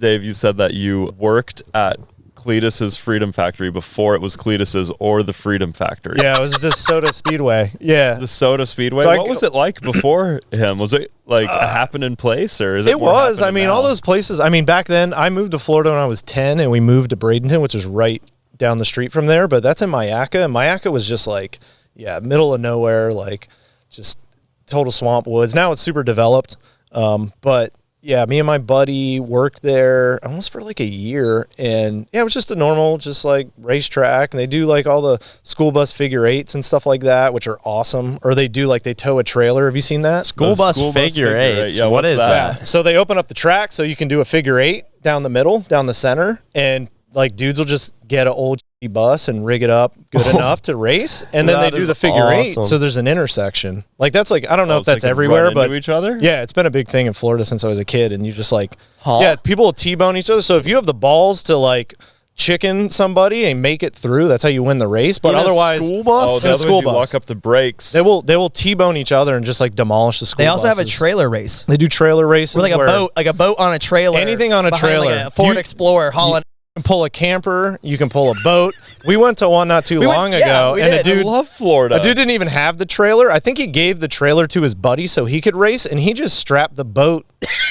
Dave, you said that you worked at Cleetus's Freedom Factory before it was Cleetus's or the Freedom Factory. Yeah, it was the Soda Speedway. Yeah. The Soda Speedway. So what was it like before him? Was it like a happening place, or is it? It was. I mean, all those places. I mean, back then, I moved to Florida when I was 10, and we moved to Bradenton, which is right down the street from there. But that's in Mayaca. And Mayaca was just like, middle of nowhere, like just total swamp woods. Now it's super developed. But yeah, me and my buddy worked there almost for like a year, and it was just a normal, just like racetrack. And they do like all the school bus figure eights and stuff like that, which are awesome. Or they tow a trailer. Have you seen that? School bus figure eights. Yeah, what is that? Yeah. So they open up the track so you can do a figure eight down the middle, down the center, and like dudes will just get an old bus and rig it up good enough to race, and then they do the figure eight. So there's an intersection. Like that's like, I don't know if that's everywhere, but each other. Yeah, it's been a big thing in Florida since I was a kid, and you just like people will T-bone each other. So if you have the balls to like chicken somebody and make it through, that's how you win the race. But otherwise, school bus, lock up the brakes. They will T-bone each other and just like demolish the school. They also buses. have a trailer race. They do trailer races, like a boat on a trailer. Anything on a trailer, like a Ford Explorer hauling. You can pull a camper, you can pull a boat. We went to one not too long ago, and I love Florida. A dude didn't even have the trailer. I think he gave the trailer to his buddy so he could race, and he just strapped the boat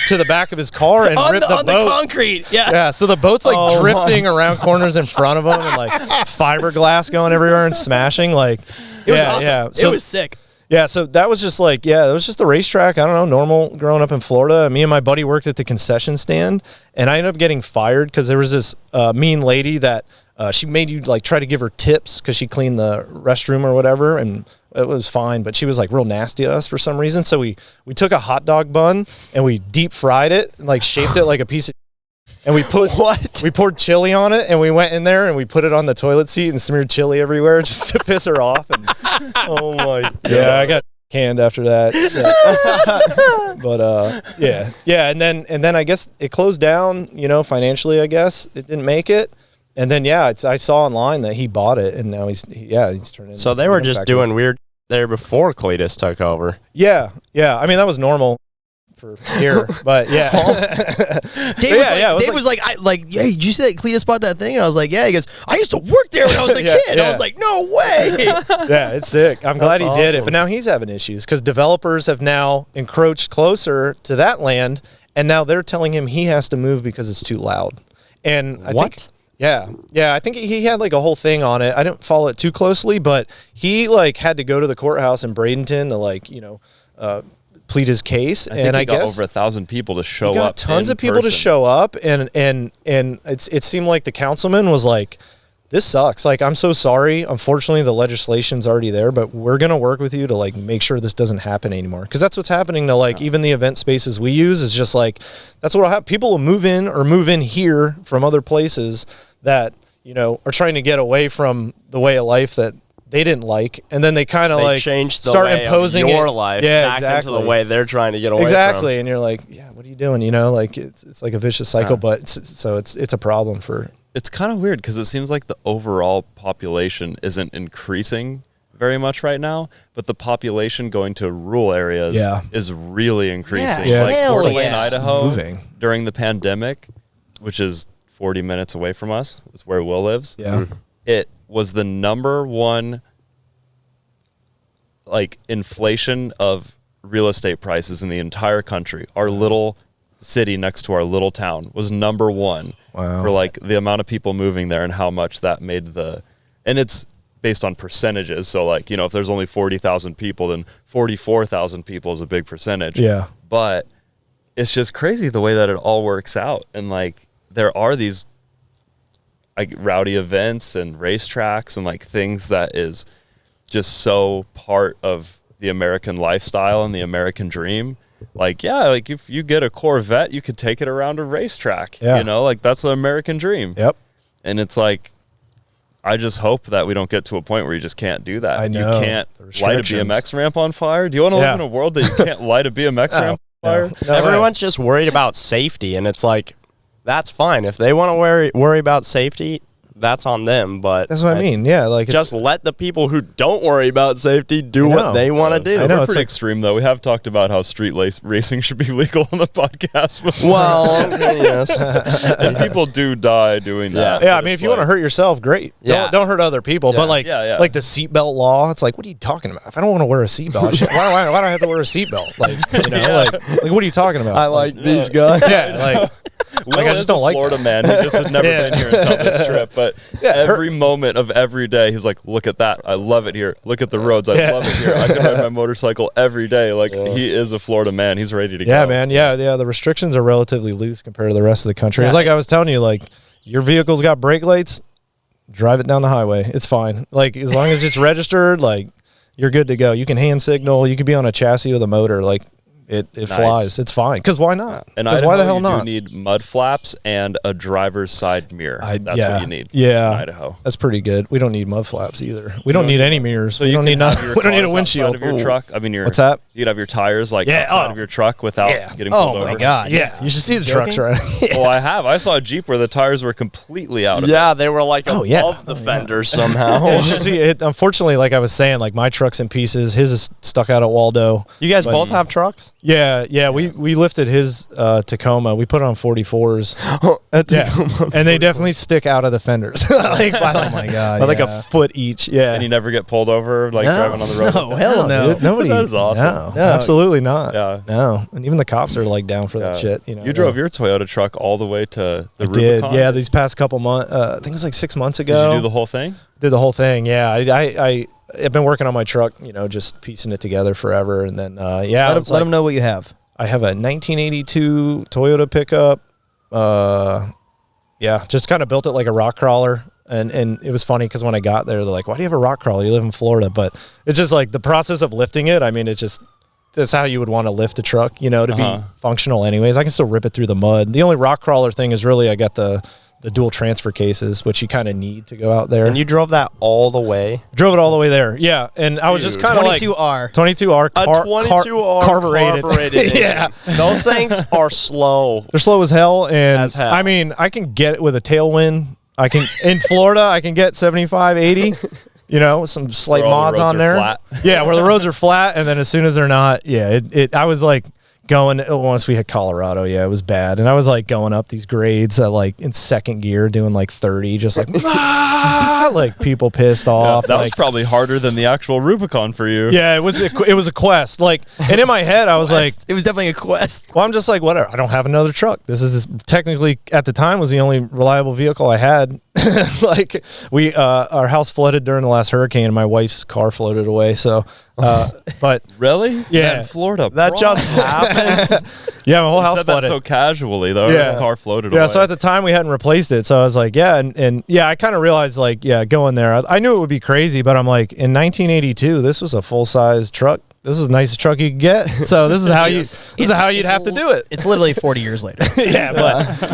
to the back of his car and ripped the boat. On the concrete, Yeah, so the boat's like drifting around corners in front of him, and like fiberglass going everywhere and smashing. Like, it was awesome. Yeah. So, it was sick. Yeah, so that was just like, it was just a racetrack. I don't know, normal growing up in Florida. Me and my buddy worked at the concession stand, and I ended up getting fired because there was this mean lady that she made you like try to give her tips because she cleaned the restroom or whatever, and it was fine, but she was like real nasty to us for some reason. So we took a hot dog bun and we deep fried it and like shaped it like a piece of and we poured chili on it, and we went in there and we put it on the toilet seat and smeared chili everywhere just to piss her off. And oh my God. Yeah, I got canned after that. Yeah. But and then I guess it closed down, financially, I guess. It didn't make it. And then I saw online that he bought it, and now he's turned into. So they were just doing weird there before Cleetus took over. Yeah. I mean, that was normal for here, but yeah. Dave was like, hey, did you see that Cleetus bought that thing? And I was like, yeah. He goes, I used to work there when I was a kid. I was like, no way. Yeah, it's sick. I'm glad he did it, but now he's having issues because developers have now encroached closer to that land, and now they're telling him he has to move because it's too loud. And I think I think he had like a whole thing on it. I didn't follow it too closely, but he like had to go to the courthouse in Bradenton to plead his case. I guess over 1,000 people to show up. Got tons of people to show up, and it seemed like the councilman was like, "This sucks. Like, I'm so sorry. Unfortunately, the legislation's already there, but we're gonna work with you to like make sure this doesn't happen anymore." Because that's what's happening to like even the event spaces we use is just like that's what'll happen. People will move in here from other places that are trying to get away from the way of life that they didn't like, and then they kind of like start imposing your life back into the way they're trying to get away from. And you're like, yeah, what are you doing? Like it's like a vicious cycle, but it's a problem for. It's kind of weird because it seems like the overall population isn't increasing very much right now, but the population going to rural areas is really increasing. Yeah. Like Fort Wayne, yes. Idaho, Moving. During the pandemic, which is 40 minutes away from us, is where Will lives. Yeah. It was the number one like inflation of real estate prices in the entire country. Our little city next to our little town was number one for like the amount of people moving there and how much that made and it's based on percentages. So like, if there's only 40,000 people, then 44,000 people is a big percentage. Yeah. But it's just crazy the way that it all works out. And like, there are these like rowdy events and racetracks and like things that is just so part of the American lifestyle and the American dream. Like, like if you get a Corvette, you could take it around a racetrack, like that's the American dream. Yep. And it's like, I just hope that we don't get to a point where you just can't do that. I know. You can't light a BMX ramp on fire. Do you want to live in a world that you can't light a BMX ramp on fire? No, everyone's just worried about safety, and it's like, that's fine. If they want to worry about safety, that's on them. But That's what I mean. Yeah, like just let the people who don't worry about safety do I what know. they want to do. I know. We're It's pretty like- extreme, though. We have talked about how street racing should be legal on the podcast before. Well, yes. And people do die doing that. Yeah, I but mean, it's if you want to like- hurt yourself, great. Yeah. Don't hurt other people. But like, Yeah. like the seatbelt law, it's like, what are you talking about? If I don't want to wear a seatbelt, why do I have to wear a seatbelt? Like, you know, like what are you talking about? I like these guys. yeah, like Will I is just don't a like Florida that. man. He just had never Yeah. been here until this trip. But Yeah, every moment of every day, he's like, look at that. I love it here. Look at the roads. I Yeah. love it here. I can ride my motorcycle every day. Like, he is a Florida man. He's ready to go. yeah, man, yeah. The restrictions are relatively loose compared to the rest of the country. It's like I was telling you, like your vehicle's got brake lights, drive it down the highway. It's fine. Like as long as it's registered, like you're good to go. You can hand signal. You could be on a chassis with a motor. Like it flies. It's fine. Because why not? And Because why the hell you not? do need mud flaps and a driver's side mirror. That's what you need. Yeah, in Idaho. That's pretty good. We don't need mud flaps either. We don't need any mirrors. So we you don't can need have nothing. your We don't need a cars windshield. outside of your Ooh. truck. I mean, What's that? You'd have your tires like Yeah, outside of your truck without getting pulled Oh over. my god. Yeah, you should see the Joking? trucks right. Well, I have. I saw a Jeep where the tires were completely out of it. Yeah, they were like Oh, above yeah. the fenders somehow. Yeah, you should see it. Unfortunately, like I was saying, like my truck's in pieces. His is stuck out at Waldo. You guys But- both have trucks? Yeah. We lifted his Tacoma. We put it on 44s. Yeah, and they definitely stick out of the fenders. Like by, Oh my god. by like yeah. a foot each. Yeah. And you never get pulled over like driving on the road. No, hell no. Dude, nobody. That is awesome. No, No. absolutely not. Yeah. No, and even the cops are like down for that Yeah. shit. You know. You drove your Toyota truck all the way to the I did. Rubicon? Yeah, these past couple months. I think it was like 6 months Did ago. you do the whole thing? Did the whole thing. Yeah, I've been working on my truck. You know, just piecing it together forever, and then yeah. Let it's them like- know what you have. I have a 1982 Toyota pickup. Yeah, just kind of built it like a rock crawler. And it was funny because when I got there, they're like, why do you have a rock crawler? You live in Florida. But it's just like the process of lifting it. I mean, that's how you would want to lift a truck, you know, to be functional anyways. I can still rip it through the mud. The only rock crawler thing is really I got the dual transfer cases, which you kind of need to go out there. And you drove that all the way? Drove it all the way there. Yeah. And I was just kind of like 22R. 22R. A 22R carbureted. Yeah. Those things are slow. They're slow as hell, and As hell. I mean, I can get it with a tailwind. I can in Florida, I can get 75, 80. You know, with some slight Where all the mods roads on are there. flat. Yeah, where the roads are flat, and then as soon as they're not, yeah, I was like going once we hit Colorado, yeah, it was bad, and I was like going up these grades at like in second gear, doing like 30, just like like people pissed off. That was like, probably harder than the actual Rubicon for you. yeah, it was a quest. Like, and in my head, I was like, It was definitely a quest. well, I'm just like, whatever. I don't have another truck. This is technically at the time was the only reliable vehicle I had. Like our house flooded during the last hurricane, and my wife's car floated away. So, but Really? Yeah. Man, Florida. That bro. just happened. yeah, my whole You house said that flooded. so casually, though. Yeah. The car floated Yeah, away. so at the time we hadn't replaced it. So I was like, yeah, and yeah, I kind of realized like, yeah, going there, I knew it would be crazy, but I'm like, in 1982, this was a full size truck. This is the nicest truck you could get. So this is how you'd have to do it. It's literally 40 years later. Yeah,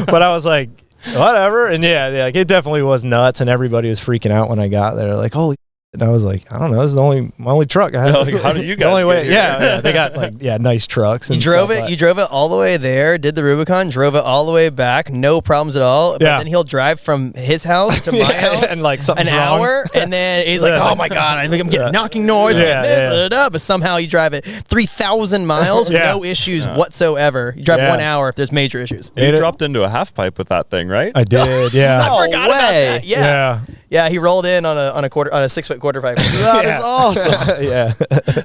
but I was like, whatever. And yeah, like it definitely was nuts, and everybody was freaking out when I got there. Like, holy. And I was like, I don't know. This is my only truck I have. Like, how did you The guys only way, get here? yeah, they got like nice trucks. You And drove stuff, it. You drove it all the way there. Did the Rubicon. Drove it all the way back. No problems at all. But Yeah. then he'll drive from his house to my Yeah, house and, like, an something's wrong. hour, and then he's like, Yeah, it's "Oh like- my god, I think I'm getting Yeah. knocking noise." Yeah, this, yeah. da, da, da. But somehow you drive it 3,000 miles, Yeah. no issues whatsoever. You drive Yeah. 1 hour if there's major issues. You Made it- dropped into a half pipe with that thing, right? I did, yeah. No Forgot about way. that. Yeah. Yeah. He rolled in on a 6-foot quarter pipe. That is Yeah. awesome. Yeah.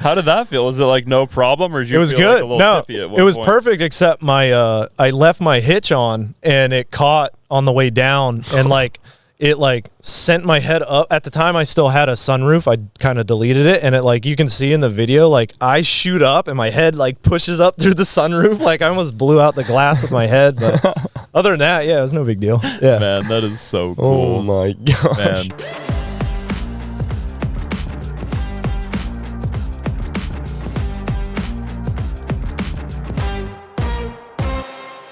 How did that feel? Was it like no problem, or did you It was feel good. like a little No, tippy at one it was point? perfect except my I left my hitch on and it caught on the way down and like it like sent my head up. At the time I still had a sunroof. I kind of deleted it, and it like you can see in the video like I shoot up and my head like pushes up through the sunroof. Like I almost blew out the glass with my head, but other than that, yeah, it was no big deal. Yeah. Man, that is so cool. Oh my gosh. Man.